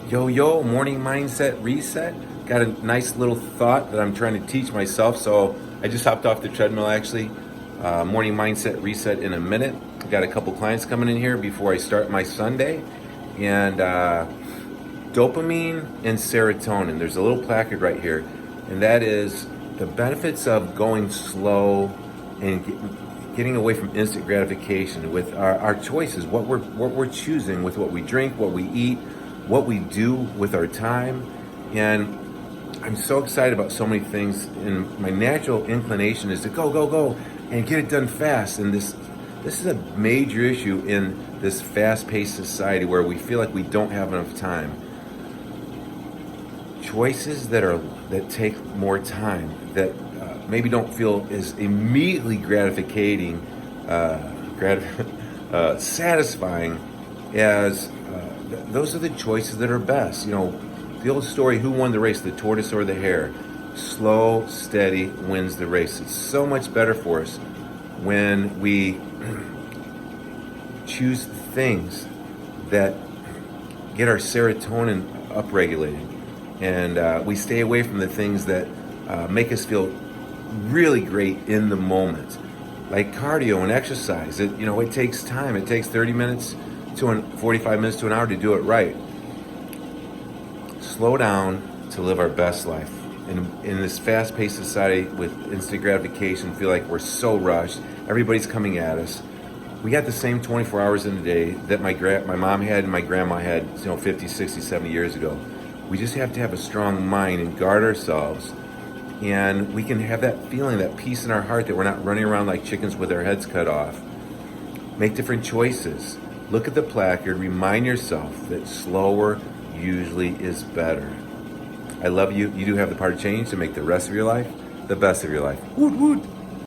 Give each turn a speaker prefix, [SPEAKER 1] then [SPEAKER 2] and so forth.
[SPEAKER 1] Yo, morning mindset reset. Got a nice little thought that I'm trying to teach myself. So I just hopped off the treadmill actually. Morning mindset reset in a minute. Got a couple clients coming in here before I start my Sunday. And dopamine and serotonin. There's a little placard right here. And that is the benefits of going slow and getting away from instant gratification with our choices, what we're choosing with what we drink, what we eat, what we do with our time. And I'm so excited about so many things, and my natural inclination is to go and get it done fast. And this is a major issue in this fast-paced society where we feel like we don't have enough time. Choices that take more time, that maybe don't feel as immediately gratificating, satisfying as those are the choices that are best. You know, the old story, who won the race, the tortoise or the hare? Slow, steady wins the race. It's so much better for us when we choose things that get our serotonin upregulated, and we stay away from the things that make us feel really great in the moment, like cardio and exercise. It takes time. It takes 30 minutes to 45 minutes to an hour to do it right. Slow down to live our best life. In this fast-paced society with instant gratification, feel like we're so rushed. Everybody's coming at us. We got the same 24 hours in a day that my mom had and my grandma had, 50, 60, 70 years ago. We just have to have a strong mind and guard ourselves. And we can have that feeling, that peace in our heart that we're not running around like chickens with our heads cut off. Make different choices. Look at the placard. Remind yourself that slower usually is better. I love you. You do have the power to change to make the rest of your life the best of your life. Woot woot.